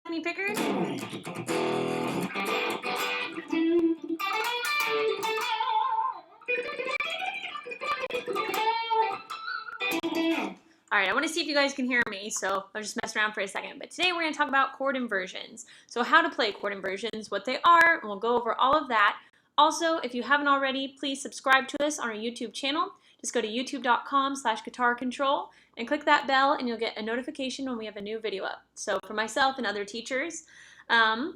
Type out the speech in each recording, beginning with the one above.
Pickard. Alright, I want to see if you guys can hear me, so I'll just mess around for a second. But today we're going to talk about chord inversions. So how to play chord inversions, what they are, and we'll go over all of that. Also, if you haven't already, please subscribe to us on our YouTube channel. Just go to youtube.com/guitarcontrol and click that bell and you'll get a notification when we have a new video up. So for myself and other teachers, also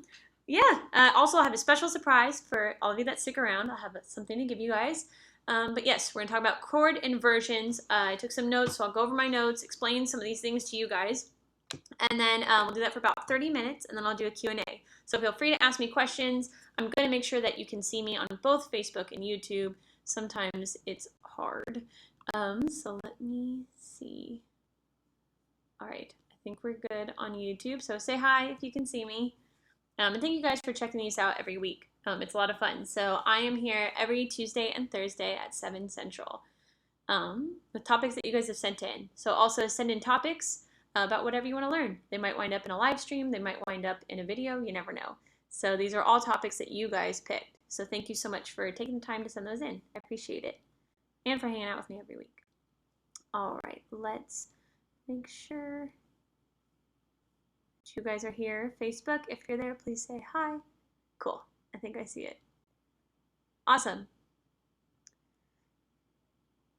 I have a special surprise for all of you that stick around. I'll have something to give you guys. But yes, we're going to talk about chord inversions. I took some notes, so I'll go over my notes, explain some of these things to you guys. And then we'll do that for about 30 minutes, and then I'll do a Q&A. So feel free to ask me questions. I'm going to make sure that you can see me on both Facebook and YouTube. Sometimes it's hard. So let me see. All right, I think we're good on YouTube. So say hi if you can see me. And thank you guys for checking these out every week. It's a lot of fun. So I am here every Tuesday and Thursday at 7 Central with topics that you guys have sent in. So also send in topics about whatever you want to learn. They might wind up in a live stream. They might wind up in a video. You never know. So these are all topics that you guys picked. So thank you so much for taking the time to send those in. I appreciate it. And for hanging out with me every week. All right, let's make sure that you guys are here. Facebook, if you're there, please say hi. Cool. I think I see it. Awesome.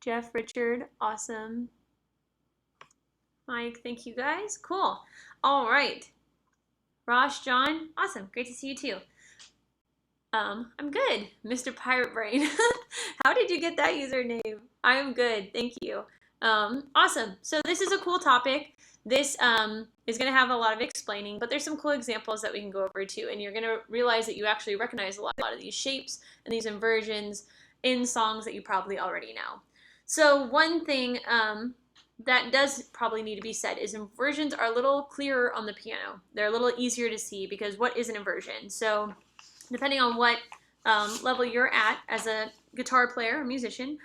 Jeff, Richard, awesome. Mike, thank you guys. Cool. All right. Rosh, John, awesome. Great to see you too. I'm good, Mr. Pirate Brain. How did you get that username? I'm good, thank you. Awesome. So this is a cool topic. This is going to have a lot of explaining, but there's some cool examples that we can go over too, and you're going to realize that you actually recognize a lot of these shapes and these inversions in songs that you probably already know. So one thing that does probably need to be said is inversions are a little clearer on the piano. They're a little easier to see because what is an inversion? So depending on what level you're at as a guitar player or musician,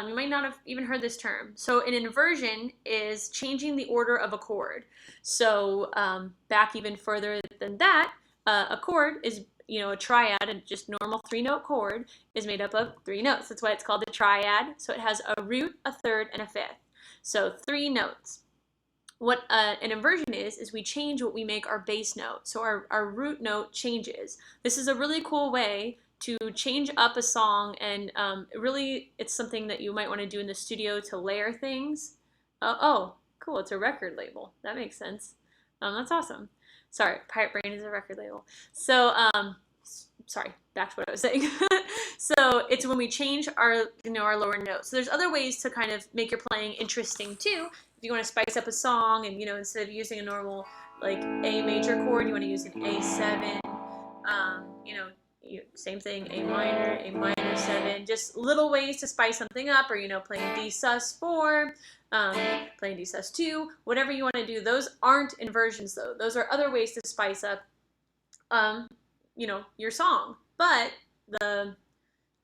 you might not have even heard this term. So an inversion is changing the order of a chord. So back even further than that, a chord is, a triad, and just normal 3-note chord is made up of 3 notes. That's why it's called a triad. So it has a root, a third, and a fifth. So 3 notes. What an inversion is we change what we make our bass note. So our root note changes. This is a really cool way to change up a song, and really it's something that you might want to do in the studio to layer things. Oh, cool, it's a record label. That makes sense. That's awesome. Sorry, Pirate Brain is a record label. So, sorry, back to what I was saying. So it's when we change our lower notes. So there's other ways to kind of make your playing interesting too. If you want to spice up a song and, instead of using a normal like A major chord, you want to use an A7, same thing, A minor 7, just little ways to spice something up, or, playing D sus4, playing D sus2, whatever you want to do. Those aren't inversions though. Those are other ways to spice up, your song. But the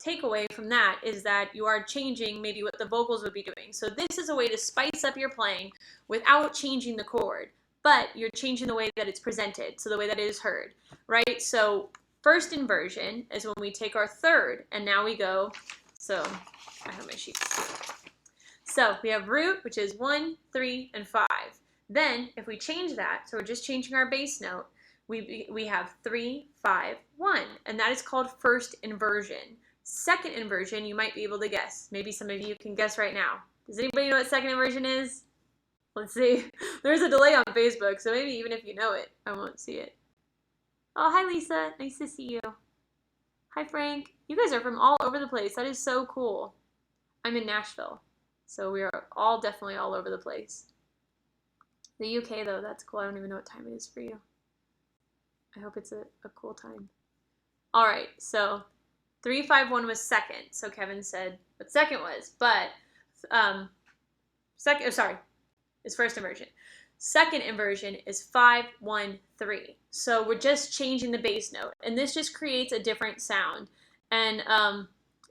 takeaway from that is that you are changing maybe what the vocals would be doing. So this is a way to spice up your playing without changing the chord, but you're changing the way that it's presented, so the way that it is heard, right? So first inversion is when we take our third, and now we go, so I have my sheets. So we have root, which is 1, 3, and 5. Then if we change that, so we're just changing our bass note, we have 3, 5, 1, and that is called first inversion. Second inversion, you might be able to guess. Maybe some of you can guess right now. Does anybody know what second inversion is? Let's see. There's a delay on Facebook, so maybe even if you know it, I won't see it. Oh, hi Lisa. Nice to see you. Hi Frank. You guys are from all over the place. That is so cool. I'm in Nashville, so we are all definitely all over the place. The UK though, that's cool. I don't even know what time it is for you. I hope it's a cool time. All right, so 3, 5, 1 was second. So Kevin said what second was, but is first inversion. Second inversion is 5, 1, 3. So we're just changing the bass note, and this just creates a different sound. And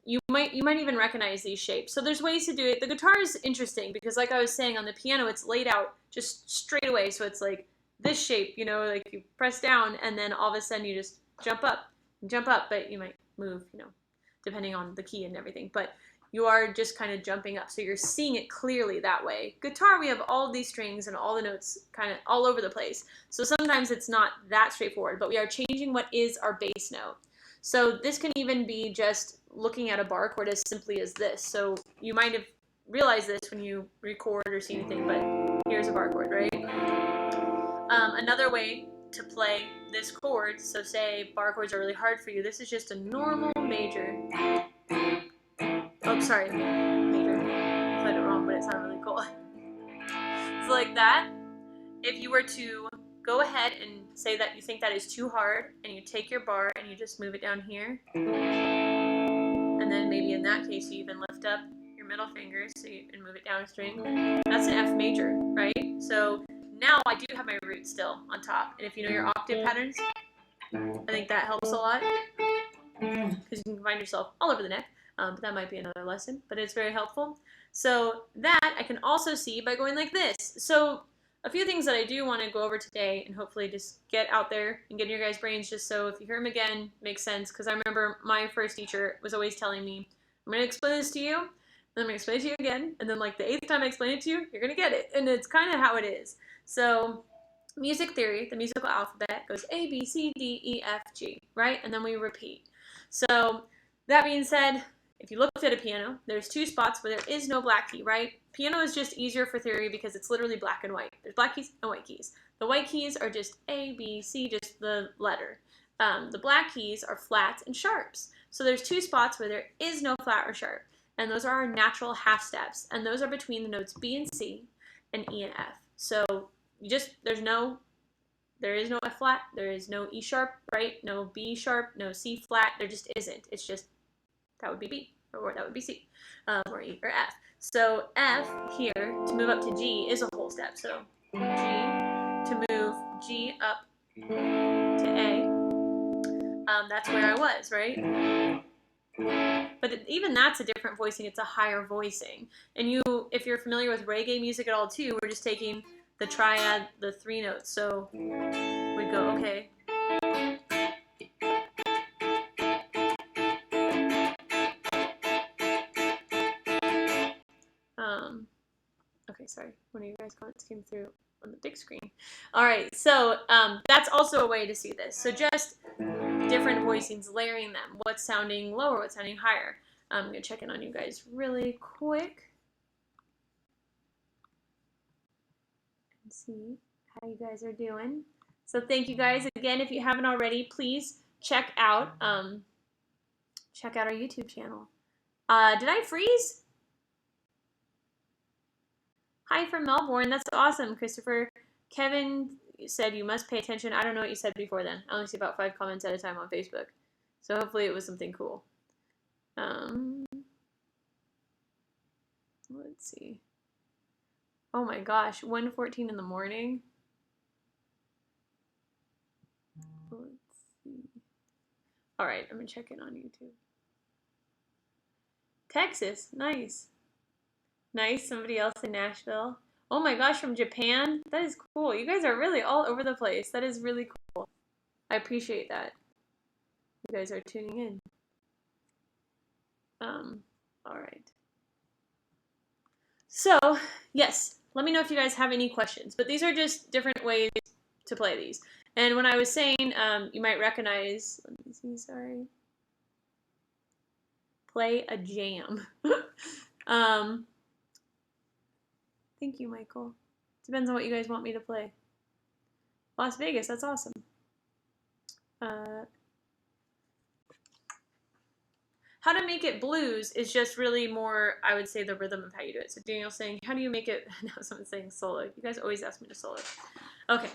you might even recognize these shapes. So there's ways to do it. The guitar is interesting because, like I was saying, on the piano it's laid out just straight away. So it's like this shape, you know, like you press down and then all of a sudden you just jump up, but you might move, you know, depending on the key and everything. But you are just kind of jumping up. So you're seeing it clearly that way. Guitar, we have all of these strings and all the notes kind of all over the place. So sometimes it's not that straightforward, but we are changing what is our bass note. So this can even be just looking at a bar chord as simply as this. So you might have realized this when you record or see anything, but here's a bar chord, right? Another way to play this chord, so say bar chords are really hard for you, this is just a normal major. Oh, sorry, major. I played it wrong, but it sounded really cool. So like that, if you were to go ahead and say that you think that is too hard, and you take your bar and you just move it down here, and then maybe in that case you even lift up your middle finger and move it down a string, that's an F major, right? So now I do have my root still on top, and if you know your octave patterns, I think that helps a lot, because you can find yourself all over the neck, but that might be another lesson, but it's very helpful. So that I can also see by going like this. So a few things that I do want to go over today and hopefully just get out there and get in your guys' brains, just so if you hear them again, makes sense, because I remember my first teacher was always telling me, I'm going to explain this to you, and then I'm going to explain it to you again, and then like the 8th time I explain it to you, you're going to get it, and it's kind of how it is. So music theory, the musical alphabet goes A, B, C, D, E, F, G, right? And then we repeat. So that being said, if you looked at a piano, there's 2 spots where there is no black key, right? Piano is just easier for theory because it's literally black and white. There's black keys and white keys. The white keys are just A, B, C, just the letter. The black keys are flats and sharps. So there's 2 spots where there is no flat or sharp, and those are our natural half steps, and those are between the notes B and C and E and F. So there is no F flat, there is no E sharp, right? No B sharp, no C flat, there just isn't. It's just, that would be B, or that would be C, or E, or F. So F here, to move up to G, is a whole step. So G, to move G up to A, that's where I was, right? But even that's a different voicing, it's a higher voicing. And if you're familiar with reggae music at all too, we're just taking the triad, the 3 notes. So we go, okay. Okay, sorry. One of you guys' comments came through on the big screen. All right, so that's also a way to see this. So just different voicings, layering them. What's sounding lower, what's sounding higher. I'm going to check in on you guys really quick and see how you guys are doing. So thank you guys again. If you haven't already, please check out our YouTube channel. Did I freeze? Hi from Melbourne. That's awesome, Christopher. Kevin said you must pay attention. I don't know what you said before then. I only see about 5 comments at a time on Facebook. So hopefully it was something cool. Let's see. Oh my gosh, 1:14 in the morning. Let's see. All right, I'm gonna check in on YouTube. Texas, nice. Nice, somebody else in Nashville. Oh my gosh, from Japan? That is cool. You guys are really all over the place. That is really cool. I appreciate that. You guys are tuning in. All right. So, yes, let me know if you guys have any questions. But these are just different ways to play these. And when I was saying, you might recognize, let me see, sorry. Play a jam. Thank you, Michael. Depends on what you guys want me to play. Las Vegas, that's awesome. How to make it blues is just really more, I would say, the rhythm of how you do it. So Daniel's saying, how do you make it? Now someone's saying solo. You guys always ask me to solo. Okay.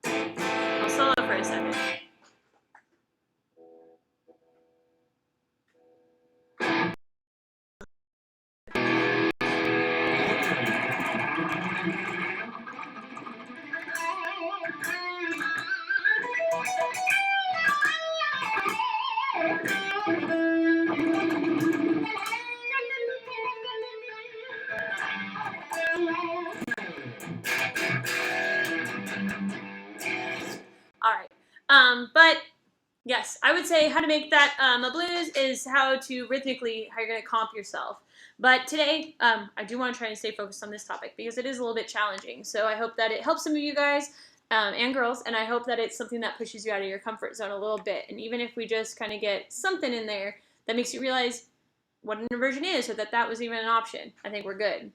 I'll solo for a second. All right. But yes, I would say how to make that a blues is how to rhythmically, how you're going to comp yourself. But today, I do want to try and stay focused on this topic because it is a little bit challenging. So I hope that it helps some of you guys and girls, and I hope that it's something that pushes you out of your comfort zone a little bit. And even if we just kind of get something in there that makes you realize what an inversion is, or that was even an option, I think we're good.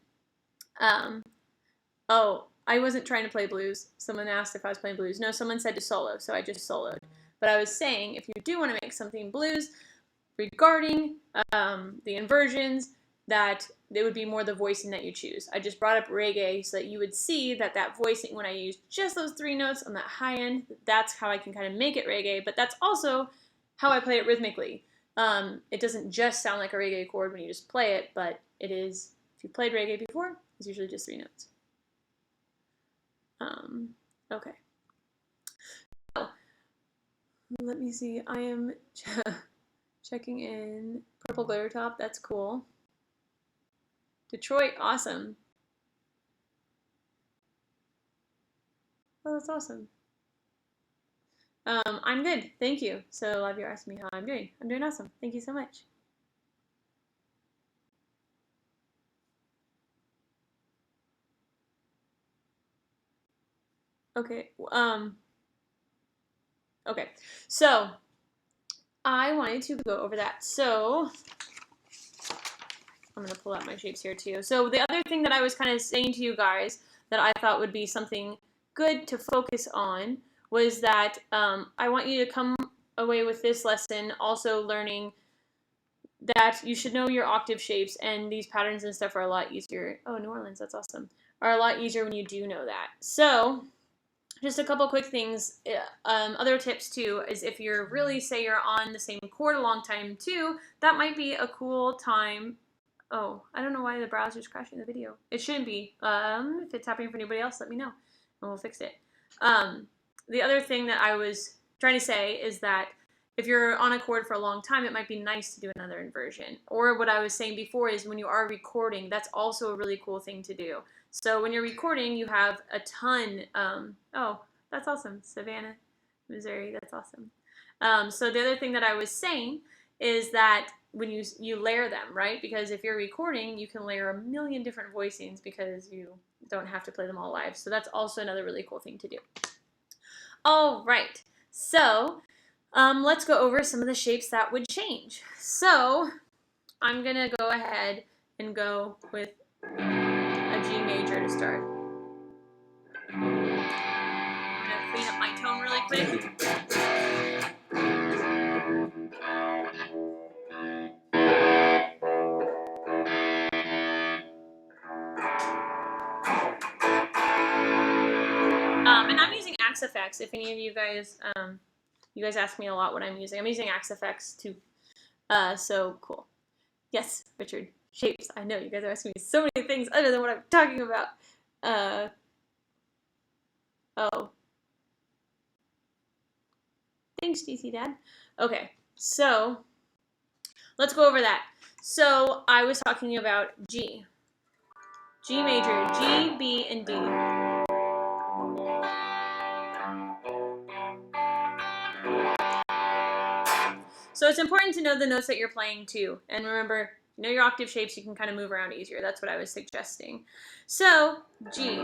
Oh, I wasn't trying to play blues. Someone asked if I was playing blues. No, someone said to solo, so I just soloed. But I was saying, if you do want to make something blues regarding the inversions, that it would be more the voicing that you choose. I just brought up reggae so that you would see that voicing, when I use just those 3 notes on that high end, that's how I can kind of make it reggae, but that's also how I play it rhythmically. It doesn't just sound like a reggae chord when you just play it, but it is, if you've played reggae before, it's usually just 3 notes. Okay. So, let me see. I am checking in. Purple glitter top. That's cool. Detroit. Awesome. Oh, that's awesome. I'm good. Thank you. So a lot of you are asking me how I'm doing. I'm doing awesome. Thank you so much. Okay. Okay. So I wanted to go over that. So I'm going to pull out my shapes here too. So the other thing that I was kind of saying to you guys that I thought would be something good to focus on was that I want you to come away with this lesson also learning that you should know your octave shapes, and these patterns and stuff are a lot easier. Oh, New Orleans, that's awesome. Are a lot easier when you do know that. So just a couple quick things. Other tips too is if you're really, say you're on the same chord a long time too, that might be a cool time. Oh, I don't know why the browser's crashing the video. It shouldn't be. If it's happening for anybody else, let me know and we'll fix it. The other thing that I was trying to say is that if you're on a chord for a long time, it might be nice to do another inversion. Or what I was saying before is when you are recording, that's also a really cool thing to do. So when you're recording, you have a ton. Oh, that's awesome. Savannah, Missouri, that's awesome. So the other thing that I was saying is that when you layer them, right? Because if you're recording, you can layer a million different voicings because you don't have to play them all live. So that's also another really cool thing to do. All right, so let's go over some of the shapes that would change. So I'm gonna go ahead and go with a G major to start. I'm gonna clean up my tone really quick. And I'm using Axe FX. If any of you guys, you guys ask me a lot what I'm using. I'm using Axe FX too. So cool. Yes, Richard. Shapes. I know you guys are asking me so many things other than what I'm talking about. Oh. Thanks, DC Dad. Okay, so let's go over that. So I was talking about G. G major, G, B, and D. So it's important to know the notes that you're playing too. And remember, you know your octave shapes, you can kind of move around easier. That's what I was suggesting. So, G.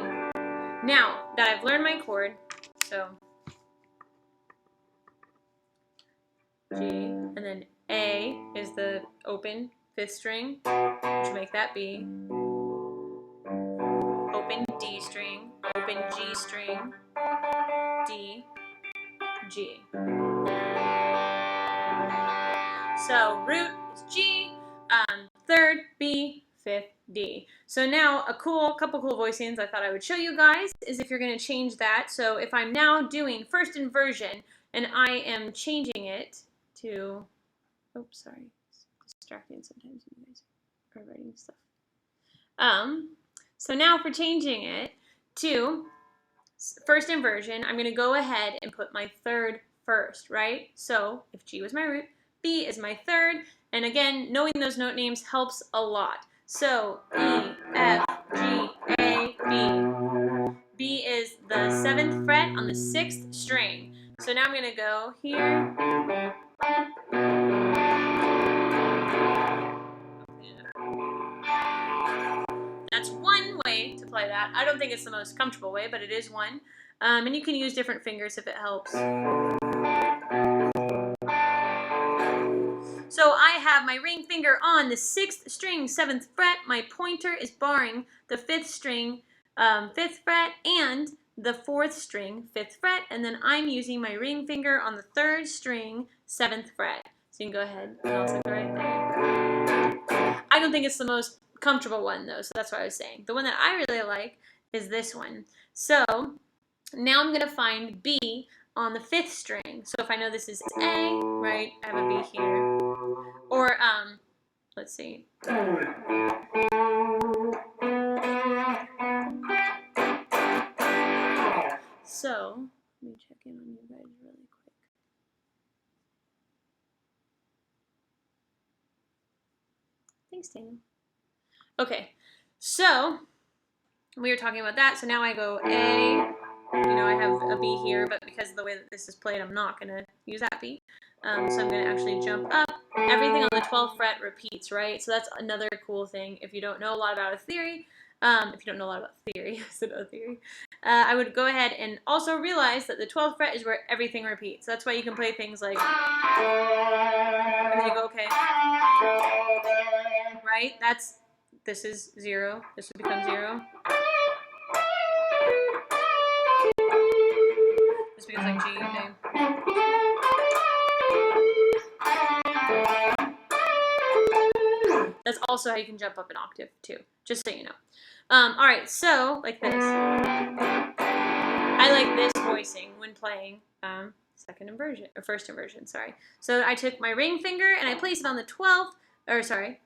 Now that I've learned my chord, so G, and then A is the open 5th string, which make that B. Open D string, open G string, D, G. So root is G, 3rd B, 5th D. So now a couple cool voicings I thought I would show you guys is if you're going to change that. So if I'm now doing first inversion and I am changing it to, oops, sorry, it's distracting sometimes when you guys are writing stuff. So now for changing it to first inversion, I'm going to go ahead and put my 3rd first, right? So if G was my root, B is my 3rd, and again, knowing those note names helps a lot. So E, F, G, A, B. B is the 7th fret on the 6th string. So now I'm going to go here. That's one way to play that. I don't think it's the most comfortable way, but it is one. And you can use different fingers if it helps. So I have my ring finger on the 6th string, 7th fret. My pointer is barring the 5th string, 5th fret, and the 4th string, 5th fret. And then I'm using my ring finger on the 3rd string, 7th fret. So you can go ahead and also go right there. I don't think it's the most comfortable one though, so that's what I was saying. The one that I really like is this one. So now I'm going to find B on the 5th string. So if I know this is A, right, I have a B here. Or, let's see. So, let me check in on you guys really quick. Thanks, Daniel. Okay, so we were talking about that. So now I go A. You know, I have a B here, but because of the way that this is played, I'm not going to use that B. So I'm going to actually jump up. Everything on the 12th fret repeats, right? So that's another cool thing. If you don't know a lot about a theory, I said a theory, I would go ahead and also realize that the 12th fret is where everything repeats. So that's why you can play things like, and then you go, okay, right? This is 0. This would become 0. This becomes like G, okay. That's also how you can jump up an octave too, just so you know. All right, so like this. I like this voicing when playing first inversion, sorry. So I took my ring finger and I place it on the 12th, I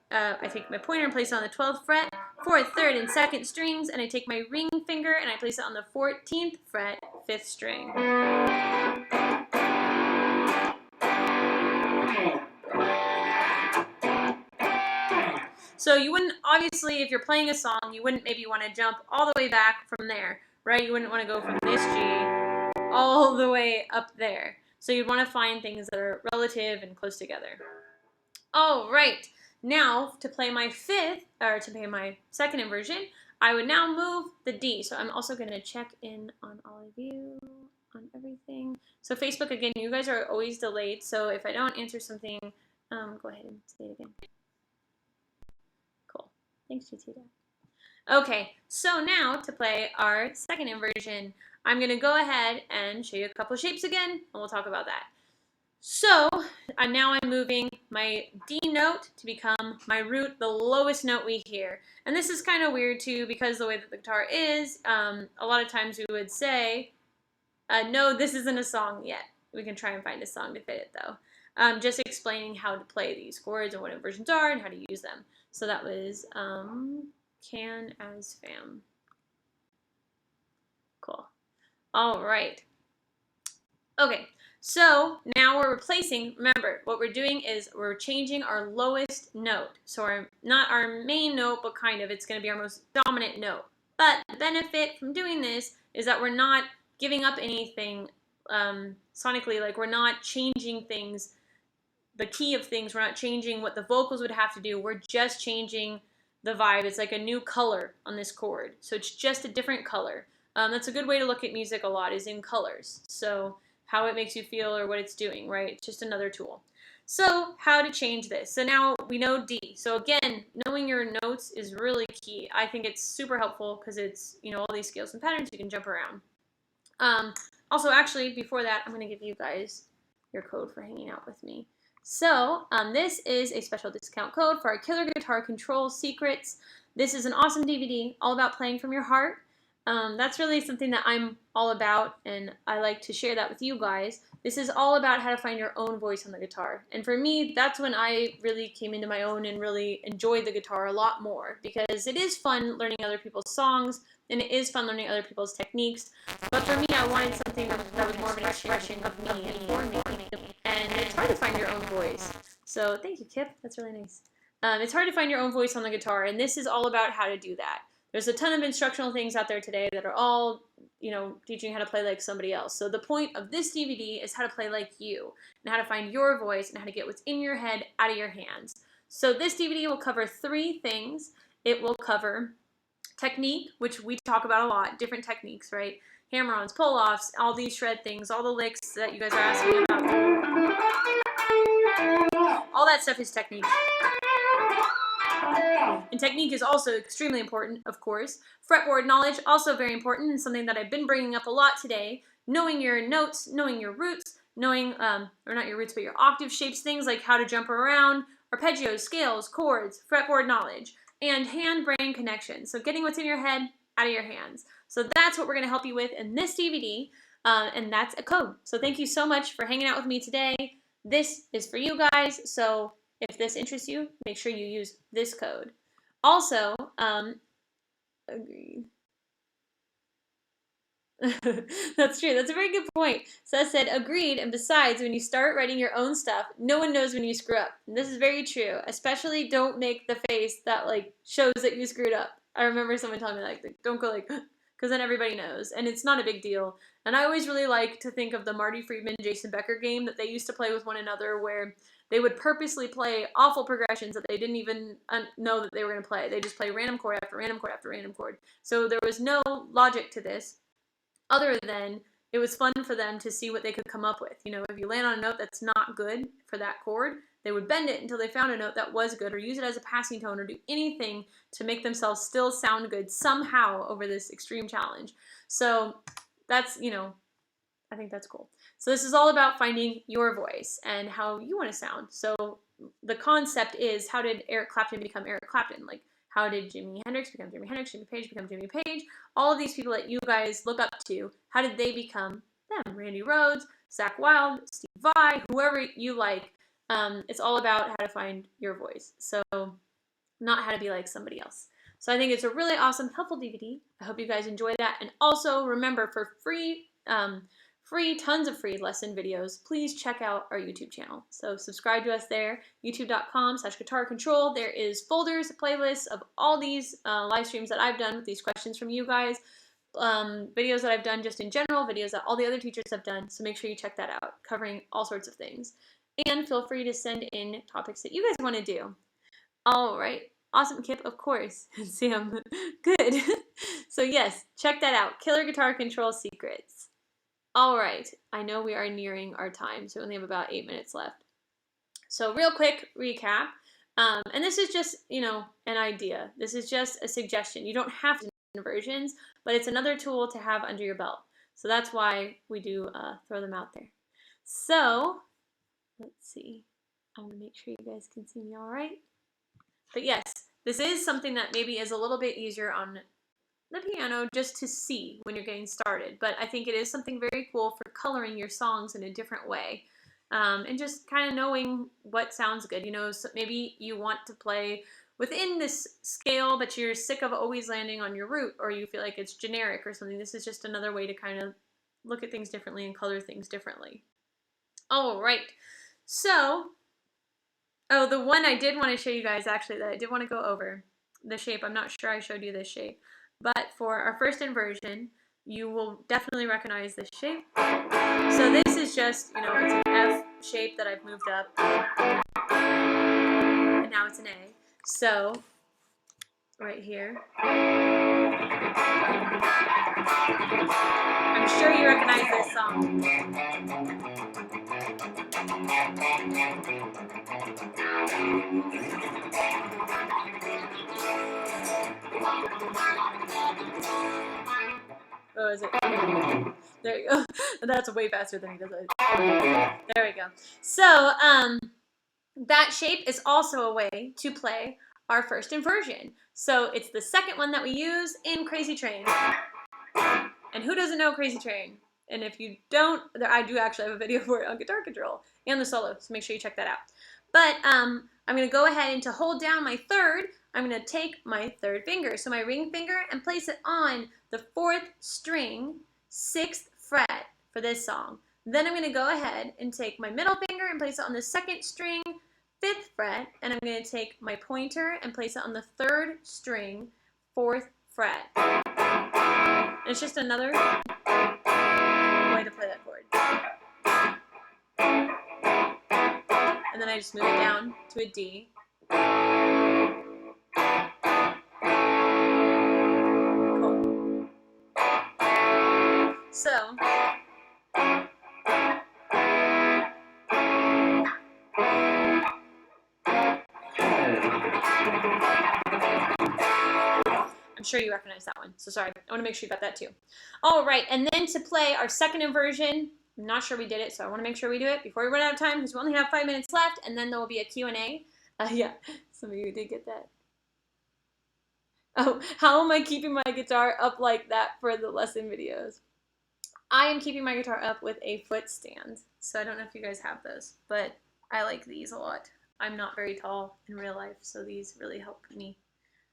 take my pointer and place it on the 12th fret, 4th, 3rd, and 2nd strings, and I take my ring finger and I place it on the 14th fret, 5th string. So you wouldn't, obviously, if you're playing a song, you wouldn't maybe want to jump all the way back from there, right? You wouldn't want to go from this G all the way up there. So you'd want to find things that are relative and close together. All right, now to play my 2nd inversion, I would now move the D. So I'm also going to check in on all of you, on everything. So Facebook, again, you guys are always delayed. So if I don't answer something, go ahead and say it again. Thanks, GT. Okay, so now to play our 2nd inversion, I'm going to go ahead and show you a couple shapes again, and we'll talk about that. So now I'm moving my D note to become my root, the lowest note we hear. And this is kind of weird too, because the way that the guitar is, a lot of times we would say, no, this isn't a song yet. We can try and find a song to fit it though. Just explaining how to play these chords and what inversions are and how to use them. So that was can as fam. Cool. All right. Okay, so now we're replacing, remember, what we're doing is we're changing our lowest note. So not our main note, but kind of, it's going to be our most dominant note. But the benefit from doing this is that we're not giving up anything sonically, like we're not changing things, the key of things. We're not changing what the vocals would have to do. We're just changing the vibe. It's like a new color on this chord. So it's just a different color. That's a good way to look at music a lot, is in colors. So how it makes you feel or what it's doing, right? It's just another tool. So how to change this? So now we know D. So again, knowing your notes is really key. I think it's super helpful because it's, you know, all these scales and patterns, you can jump around. Also, actually, before that, I'm going to give you guys your code for hanging out with me. So this is a special discount code for our Killer Guitar Control Secrets. This is an awesome DVD all about playing from your heart. That's really something that I'm all about, and I like to share that with you guys. This is all about how to find your own voice on the guitar. And for me, that's when I really came into my own and really enjoyed the guitar a lot more, because it is fun learning other people's songs, and it is fun learning other people's techniques. But for me, I wanted something that was more of an expression of me and for me. And it's hard to find your own voice. So thank you, Kip. That's really nice. It's hard to find your own voice on the guitar, and this is all about how to do that. There's a ton of instructional things out there today that are all, teaching how to play like somebody else. So the point of this DVD is how to play like you, and how to find your voice, and how to get what's in your head out of your hands. So this DVD will cover 3 things. It will cover technique, which we talk about a lot, different techniques, right? Hammer-ons, pull-offs, all these shred things, all the licks that you guys are asking about. All that stuff is technique. And technique is also extremely important, of course. Fretboard knowledge, also very important, and something that I've been bringing up a lot today. Knowing your notes, knowing your roots, knowing, or not your roots, but your octave shapes, things like how to jump around, arpeggios, scales, chords, fretboard knowledge, and hand-brain connection. So getting what's in your head out of your hands. So that's what we're going to help you with in this DVD, and that's a code. So thank you so much for hanging out with me today. This is for you guys, so if this interests you, make sure you use this code. Also, agreed. That's true. That's a very good point. Seth said, agreed, and besides, when you start writing your own stuff, no one knows when you screw up. And this is very true. Especially don't make the face that shows that you screwed up. I remember someone telling me don't go because then everybody knows, and it's not a big deal. And I always really like to think of the Marty Friedman, Jason Becker game that they used to play with one another, where they would purposely play awful progressions that they didn't even know that they were going to play. They just play random chord after random chord after random chord. So there was no logic to this, other than it was fun for them to see what they could come up with. If you land on a note that's not good for that chord, they would bend it until they found a note that was good, or use it as a passing tone, or do anything to make themselves still sound good somehow over this extreme challenge. So that's, I think that's cool. So this is all about finding your voice and how you want to sound. So the concept is, how did Eric Clapton become Eric Clapton? How did Jimi Hendrix become Jimi Hendrix? Jimmy Page become Jimmy Page? All of these people that you guys look up to, how did they become them? Randy Rhoads, Zakk Wylde, Steve Vai, whoever you like. It's all about how to find your voice. So not how to be like somebody else. So I think it's a really awesome, helpful DVD. I hope you guys enjoy that. And also remember, for tons of free lesson videos, please check out our YouTube channel. So subscribe to us there, youtube.com/guitar control. There is folders, playlists of all these live streams that I've done with these questions from you guys, videos that I've done just in general, videos that all the other teachers have done. So make sure you check that out, covering all sorts of things. And feel free to send in topics that you guys want to do. All right. Awesome, Kip, of course. Sam, good. So yes, check that out. Killer Guitar Control Secrets. All right. I know we are nearing our time, so we only have about 8 minutes left. So real quick recap. And this is just, an idea. This is just a suggestion. You don't have to do inversions, but it's another tool to have under your belt. So that's why we do throw them out there. So let's see. I'm going to make sure you guys can see me all right. But yes, this is something that maybe is a little bit easier on the piano just to see when you're getting started. But I think it is something very cool for coloring your songs in a different way. And just kind of knowing what sounds good. So maybe you want to play within this scale, but you're sick of always landing on your root, or you feel like it's generic or something. This is just another way to kind of look at things differently and color things differently. All right. So, the one I did want to show you guys, actually, that I did want to go over, the shape. I'm not sure I showed you this shape. But for our first inversion, you will definitely recognize this shape. So this is just, it's an F shape that I've moved up. And now it's an A. So, right here. I'm sure you recognize this song. Oh, is it? There you go. That's way faster than he does it. There we go. So, that shape is also a way to play our first inversion. So it's the second one that we use in Crazy Train. And who doesn't know Crazy Train? And if you don't, I do actually have a video for it on Guitar Control and the solo, so make sure you check that out. But I'm going to go ahead and to hold down my third, I'm going to take my third finger, so my ring finger, and place it on the 4th string, 6th fret for this song. Then I'm going to go ahead and take my middle finger and place it on the 2nd string, 5th fret, and I'm going to take my pointer and place it on the 3rd string, 4th fret. And it's just another way to play that chord. And then I just move it down to a D. Cool. So, I'm sure you recognize that one. So sorry, I want to make sure you got that too. All right, and then to play our second inversion, I'm not sure we did it, so I want to make sure we do it before we run out of time because we only have 5 minutes left, and then there will be a Q&A. Yeah, some of you did get that. Oh, how am I keeping my guitar up like that for the lesson videos? I am keeping my guitar up with a foot stand, so I don't know if you guys have those, but I like these a lot. I'm not very tall in real life, so these really help me.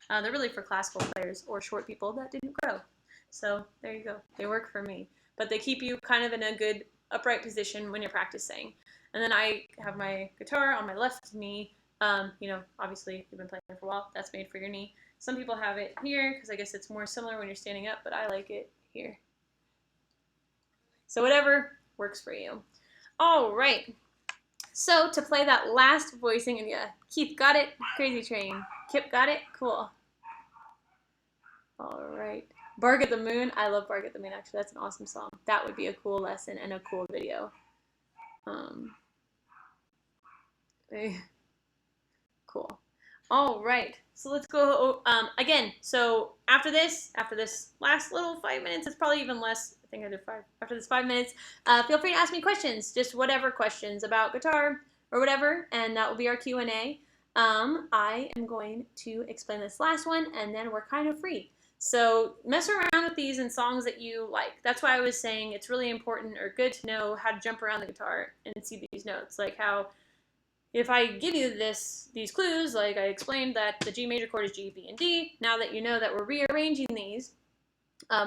They're really for classical players or short people that didn't grow. So there you go. They work for me. But they keep you kind of in a good upright position when you're practicing. And then I have my guitar on my left knee. You know, obviously you've been playing for a while. That's made for your knee. Some people have it here because I guess it's more similar when you're standing up, but I like it here. So whatever works for you. All right. So to play that last voicing, and yeah, Keith got it. Crazy Train. Kip got it. Cool. All right. Bark at the Moon. I love Bark at the Moon, actually. That's an awesome song. That would be a cool lesson and a cool video. Cool. All right. So let's go again. So after this last little 5 minutes, it's probably even less. I think I did 5. After this 5 minutes, feel free to ask me questions, just whatever questions about guitar or whatever, and that will be our Q&A. I am going to explain this last one, and then we're kind of free. So mess around with these in songs that you like. That's why I was saying it's really important or good to know how to jump around the guitar and see these notes. Like how if I give you these clues, like I explained that the G major chord is G, B, and D, now that you know that we're rearranging these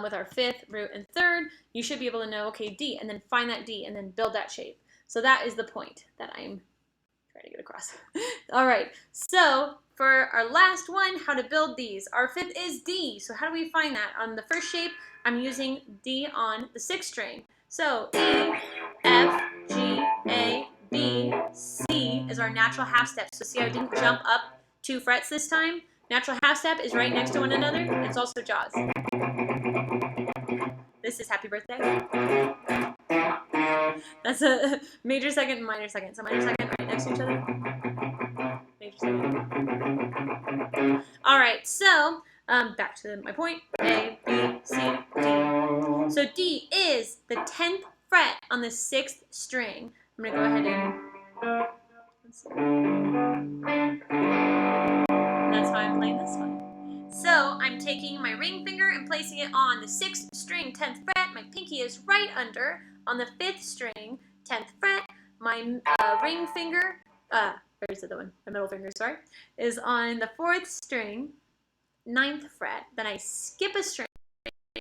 with our 5th, root, and 3rd, you should be able to know, okay, D, and then find that D, and then build that shape. So that is the point that I'm trying to get across. All right, so for our last one, how to build these. Our 5th is D, so how do we find that? On the first shape, I'm using D on the 6th string. So E, F, G, A, B, C is our natural half step. So see how I didn't jump up 2 frets this time? Natural half step is right next to one another. It's also jaws. This is Happy Birthday. That's a major second and minor second. So minor second right next to each other. Major second. All right, so back to my point. A, B, C, D. So D is the 10th fret on the 6th string. I'm going to go ahead and let's see. And that's how I'm playing this one. So I'm taking my ring finger and placing it on the 6th string, 10th fret. My pinky is right under on the 5th string, 10th fret. My ring finger, where's the other one? My middle finger, sorry, is on the 4th string, 9th fret. Then I skip a string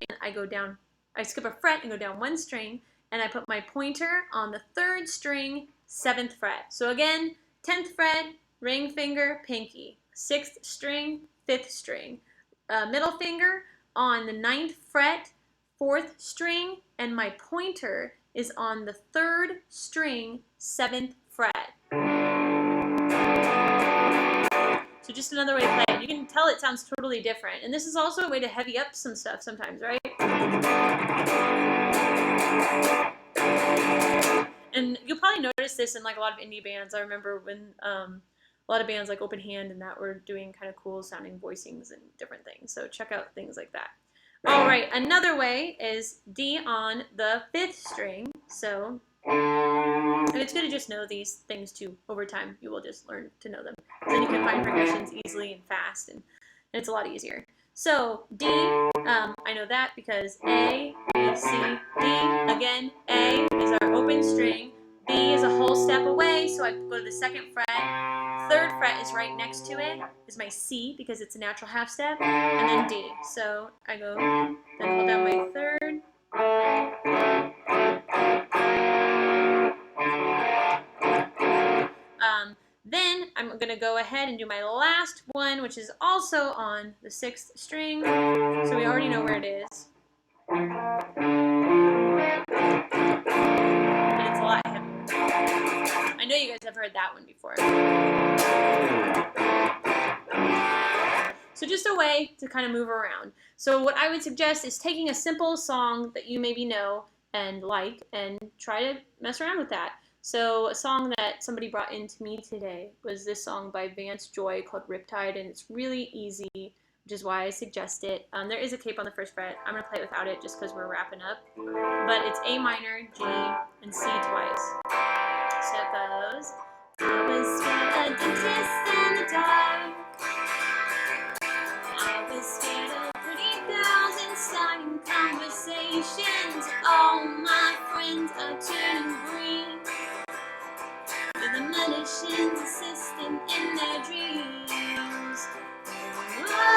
and I go down. I skip a fret and go down 1 string, and I put my pointer on the 3rd string, 7th fret. So again, 10th fret, ring finger, pinky. 6th string, 5th string. Middle finger on the 9th fret, 4th string, and my pointer is on the 3rd string, 7th fret. So just another way to play it. You can tell it sounds totally different. And this is also a way to heavy up some stuff sometimes, right? And you'll probably notice this in like a lot of indie bands. I remember when a lot of bands like Open Hand and that were doing kind of cool sounding voicings and different things. So check out things like that. All right, another way is D on the 5th string. So, and it's good to just know these things too. Over time, you will just learn to know them. Then you can find progressions easily and fast, and it's a lot easier. So D, I know that because A, B, C, D. Again, A is our open string. B is a whole step away, so I go to the 2nd fret. 3rd fret is right next to it, is my C because it's a natural half step, and then D. So I go, then hold down my 3rd. Then I'm gonna go ahead and do my last one, which is also on the 6th string. So we already know where it is. And it's a lot heavier. I know you guys have heard that one before. So just a way to kind of move around. So what I would suggest is taking a simple song that you maybe know and like and try to mess around with that. So a song that somebody brought in to me today was this song by Vance Joy called Riptide, and it's really easy, which is why I suggest it. There is a cape on the 1st fret. I'm going to play it without it just because we're wrapping up. But it's A minor, G, and C twice. So it goes, I was at a dentist in the dark. I was scared of pretty girls and starting conversations. All my friends are turning green, with a magician's assistant in their dreams. Whoa,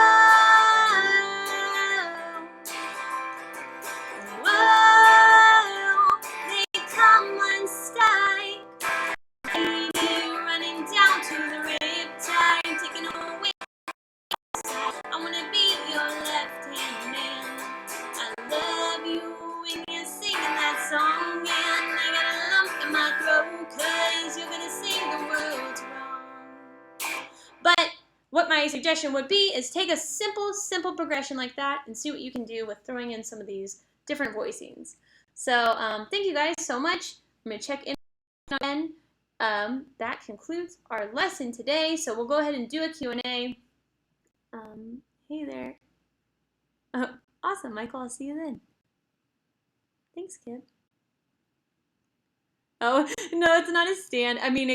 whoa, they come unstuck, running down to the riptide, taking away. I wanna be your left-hand man. I love you when you're singing that song, and I got a lump in my throat, 'cause you're gonna sing the words wrong. But what my suggestion would be is take a simple progression like that and see what you can do with throwing in some of these different voicings. So thank you guys so much. I'm gonna check in again. That concludes our lesson today. So we'll go ahead and do a Q&A. Hey there. Awesome, Michael. I'll see you then. Thanks, kid. Oh, no, it's not a stand. I mean,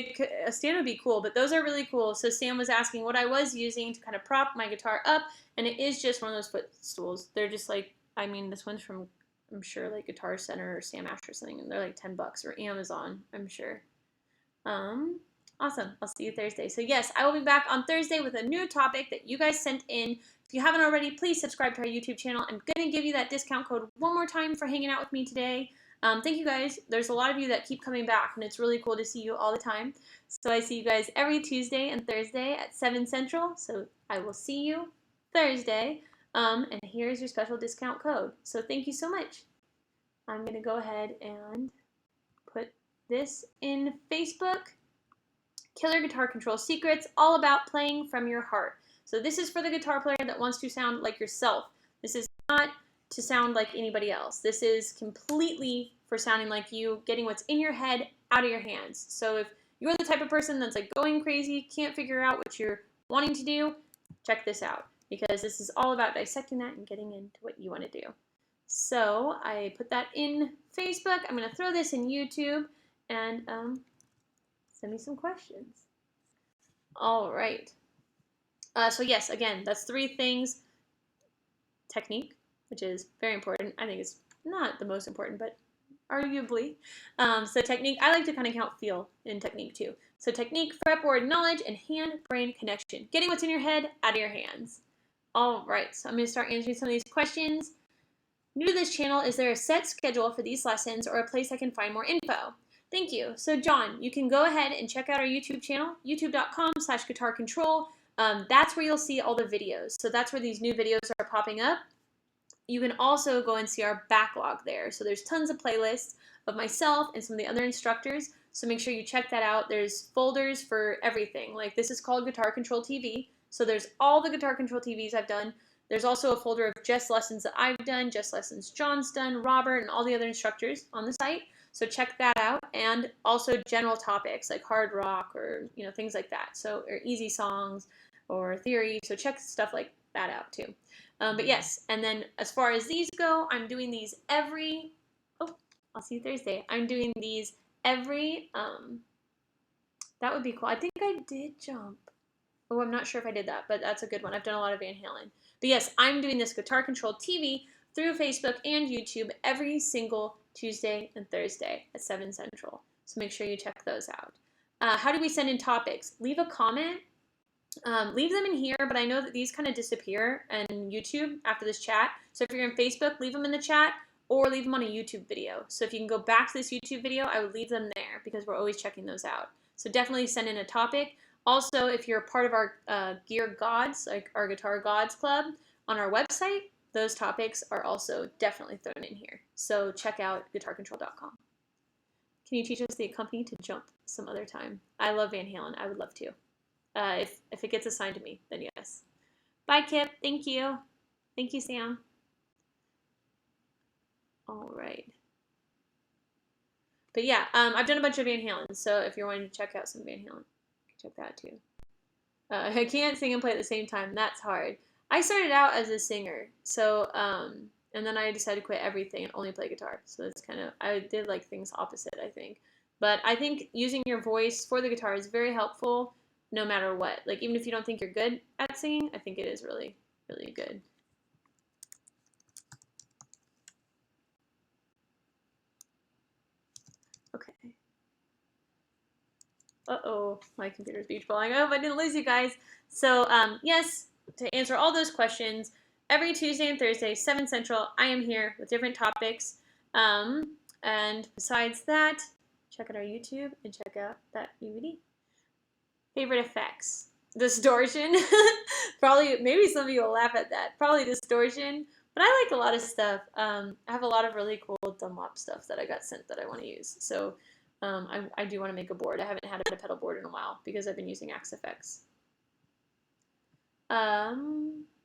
a stand would be cool, but those are really cool. So Sam was asking what I was using to kind of prop my guitar up, and it is just one of those footstools. They're just like, I mean, this one's from, I'm sure, like Guitar Center or Sam Ash or something, and they're like $10 or Amazon, I'm sure. Awesome. I'll see you Thursday. So yes, I will be back on Thursday with a new topic that you guys sent in. If you haven't already, please subscribe to our YouTube channel. I'm going to give you that discount code one more time for hanging out with me today. Thank you guys. There's a lot of you that keep coming back, and it's really cool to see you all the time. So I see you guys every Tuesday and Thursday at 7 Central. So I will see you Thursday. And here's your special discount code. So thank you so much. I'm going to go ahead and put this in Facebook. Killer Guitar Control Secrets, all about playing from your heart. So this is for the guitar player that wants to sound like yourself. This is not to sound like anybody else. This is completely for sounding like you, getting what's in your head out of your hands. So if you're the type of person that's like going crazy, can't figure out what you're wanting to do, check this out, because this is all about dissecting that and getting into what you want to do. So I put that in Facebook. I'm going to throw this in YouTube, and send me some questions. All right. So yes, again, that's 3 things. Technique, which is very important. I think it's not the most important, but arguably. So technique, I like to kind of count feel in technique too. So technique, fretboard knowledge, and hand-brain connection. Getting what's in your head out of your hands. All right, so I'm going to start answering some of these questions. New to this channel, is there a set schedule for these lessons or a place I can find more info? Thank you. So John, you can go ahead and check out our YouTube channel, youtube.com/guitarcontrol. That's where you'll see all the videos. So that's where these new videos are popping up. You can also go and see our backlog there. So there's tons of playlists of myself and some of the other instructors. So make sure you check that out. There's folders for everything. Like this is called Guitar Control TV. So there's all the Guitar Control TVs I've done. There's also a folder of just lessons that I've done, just lessons John's done, Robert, and all the other instructors on the site. So check that out, and also general topics like hard rock or things like that. So or easy songs or theory. So check stuff like that out too. But yes, and then as far as these go, I'm doing these every. Oh, I'll see you Thursday. I'm doing these every. That would be cool. I think I did jump. Oh, I'm not sure if I did that, but that's a good one. I've done a lot of Van Halen. But yes, I'm doing this Guitar Control TV through Facebook and YouTube every single Tuesday and Thursday at 7 Central. So make sure you check those out. How do we send in topics? Leave a comment. Leave them in here, but I know that these kind of disappear in YouTube after this chat. So if you're in Facebook, leave them in the chat or leave them on a YouTube video. So if you can go back to this YouTube video, I would leave them there because we're always checking those out. So definitely send in a topic. Also, if you're part of our Gear Gods, like our Guitar Gods Club, on our website, those topics are also definitely thrown in here. So check out guitarcontrol.com. Can you teach us the accompany to jump some other time? I love Van Halen. I would love to. If it gets assigned to me, then yes. Bye, Kip. Thank you. Thank you, Sam. All right. But yeah, I've done a bunch of Van Halen, so if you're wanting to check out some Van Halen, check that too. I can't sing and play at the same time. That's hard. I started out as a singer, so and then I decided to quit everything and only play guitar. So it's kind of, I did like things opposite, I think. But I think using your voice for the guitar is very helpful, no matter what. Like even if you don't think you're good at singing, I think it is really, really good. Okay. Uh-oh, my computer's beach balling. I hope I didn't lose you guys. So, yes, to answer all those questions, every Tuesday and Thursday, 7 Central, I am here with different topics. And besides that, check out our YouTube and check out that DVD. Favorite effects. Distortion. Probably, maybe some of you will laugh at that. Probably distortion. But I like a lot of stuff. I have a lot of really cool Dunlop stuff that I got sent that I want to use. So I do want to make a board. I haven't had a pedal board in a while because I've been using Axe FX.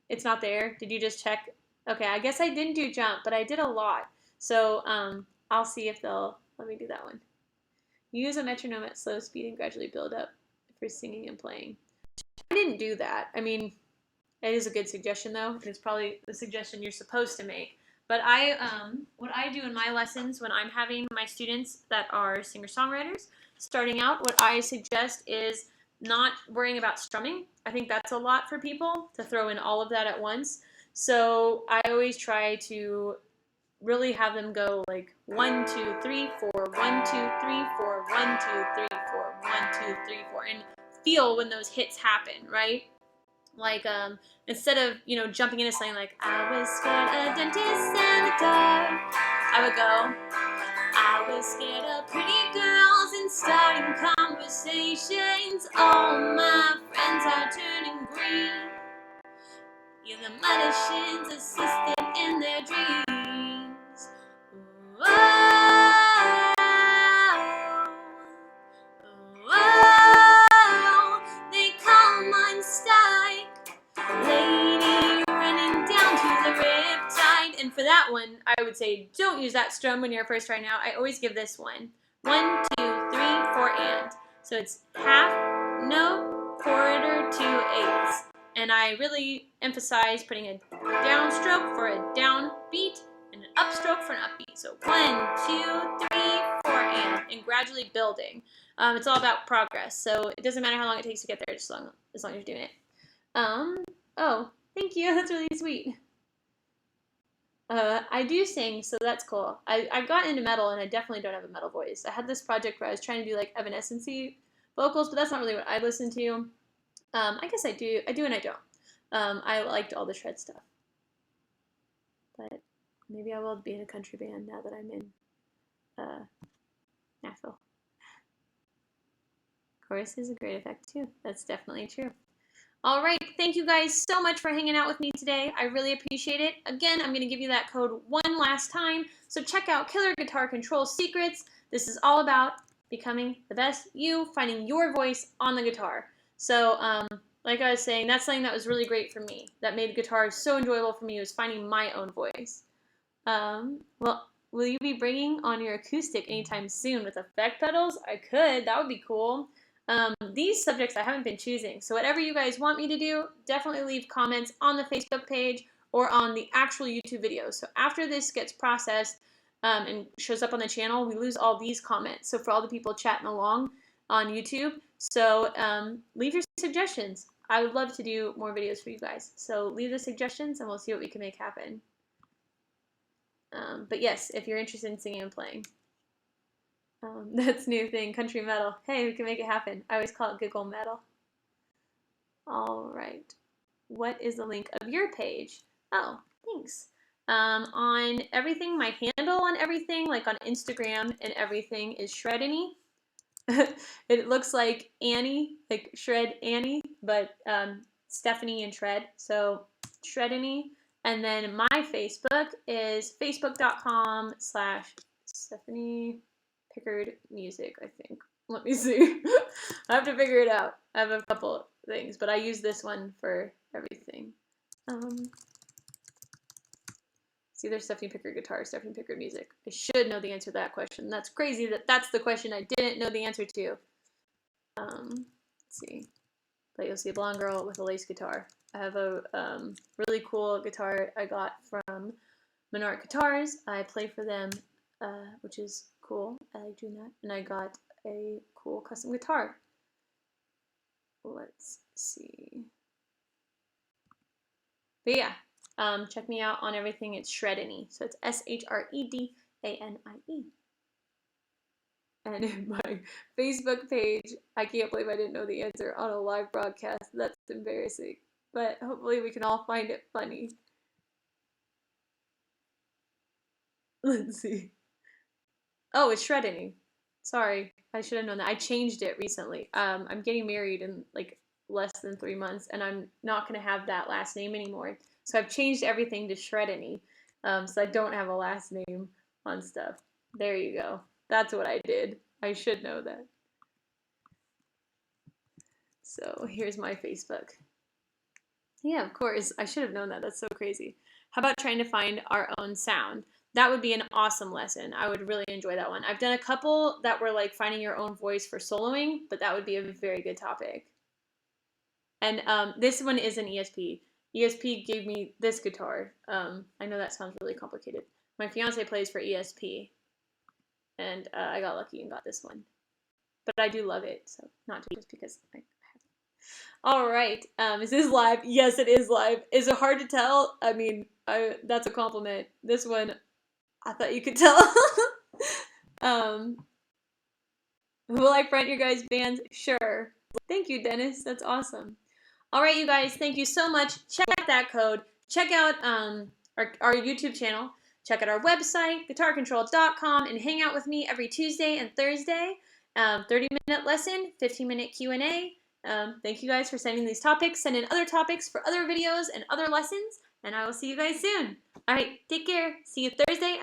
It's not there. Did you just check? Okay, I guess I didn't do jump, but I did a lot. So I'll see if they'll let me do that one. Use a metronome at slow speed and gradually build up for singing and playing. I didn't do that. I mean, it is a good suggestion though, and it's probably the suggestion you're supposed to make. But what I do in my lessons when I'm having my students that are singer-songwriters starting out, what I suggest is not worrying about strumming. I think that's a lot for people to throw in all of that at once. So I always try to really have them go like 1, 2, 3, 4, 1, 2, 3, 4, 1, 2, 3, 4, 1, 2, 3, 4, and feel when those hits happen, right? Like, instead of, jumping into something like, I was scared of dentists and the dark, I would go, I was scared of pretty girls and starting conversations. All my friends are turning green. You're the magician's assistant in their dreams. Whoa, whoa, they call mine Stike. Lady running down to the riptide. And for that one, I would say don't use that strum when you're first trying out. I always give this one. 1, 2, 3, 4, and. So it's half note, quarter, 2 eighths. And I really emphasize putting a downstroke for a down beat and an upstroke for an upbeat. So 1, 2, 3, 4, and gradually building. It's all about progress. So it doesn't matter how long it takes to get there, just as long as you're doing it. Oh, thank you. That's really sweet. I do sing, so that's cool. I got into metal, and I definitely don't have a metal voice. I had this project where I was trying to do like Evanescence-y vocals, but that's not really what I listen to. I guess I do and I don't. I liked all the shred stuff. But maybe I will be in a country band now that I'm in Nashville. Chorus is a great effect too. That's definitely true. All right, thank you guys so much for hanging out with me today. I really appreciate it. Again, I'm going to give you that code one last time. So check out Killer Guitar Control Secrets. This is all about becoming the best you, finding your voice on the guitar. So, like I was saying, that's something that was really great for me. That made guitar so enjoyable for me, was finding my own voice. Well, will you be bringing on your acoustic anytime soon with effect pedals? I could. That would be cool. These subjects I haven't been choosing, so whatever you guys want me to do, definitely leave comments on the Facebook page or on the actual YouTube video. So after this gets processed and shows up on the channel, we lose all these comments. So for all the people chatting along on YouTube, so leave your suggestions. I would love to do more videos for you guys. So leave the suggestions and we'll see what we can make happen. But yes, if you're interested in singing and playing. That's a new thing, country metal. Hey, we can make it happen. I always call it giggle metal. All right. What is the link of your page? Oh, thanks. On everything, my handle on everything, like on Instagram and everything, is Shredany. It looks like Annie, like Shred Annie, but Stephanie and Shred. So Shredany. And then my Facebook is facebook.com/Stephanie Pickard Music, I think. Let me see. I have to figure it out. I have a couple things, but I use this one for everything. It's either Stephanie Pickard guitar or Stephanie Pickard music. I should know the answer to that question. That's crazy that that's the question I didn't know the answer to. Let's see. But you'll see a blonde girl with a lace guitar. I have a really cool guitar I got from Monarch Guitars. I play for them, which is cool. I like doing that. And I got a cool custom guitar. Let's see. But yeah, check me out on everything. It's Shredany. So it's SHREDANIE. And in my Facebook page, I can't believe I didn't know the answer on a live broadcast. That's embarrassing. But hopefully we can all find it funny. Let's see. Oh, it's Shredany. Sorry, I should have known that. I changed it recently. I'm getting married in like less than 3 months, and I'm not going to have that last name anymore. So I've changed everything to Shredany, so I don't have a last name on stuff. There you go. That's what I did. I should know that. So here's my Facebook. Yeah, of course. I should have known that. That's so crazy. How about trying to find our own sound? That would be an awesome lesson. I would really enjoy that one. I've done a couple that were like finding your own voice for soloing, but that would be a very good topic. And this one is an ESP. ESP gave me this guitar. I know that sounds really complicated. My fiance plays for ESP, and I got lucky and got this one. But I do love it, so not just because I have it. All right, is this live? Yes, it is live. Is it hard to tell? I mean, that's a compliment. This one, I thought you could tell. Will I front your guys' bands? Sure. Thank you, Dennis. That's awesome. All right, you guys, thank you so much. Check out that code. Check out our YouTube channel. Check out our website, guitarcontrol.com, and hang out with me every Tuesday and Thursday. 30-minute lesson, 15-minute Q&A. Thank you guys for sending these topics. Send in other topics for other videos and other lessons, and I will see you guys soon. All right, take care. See you Thursday.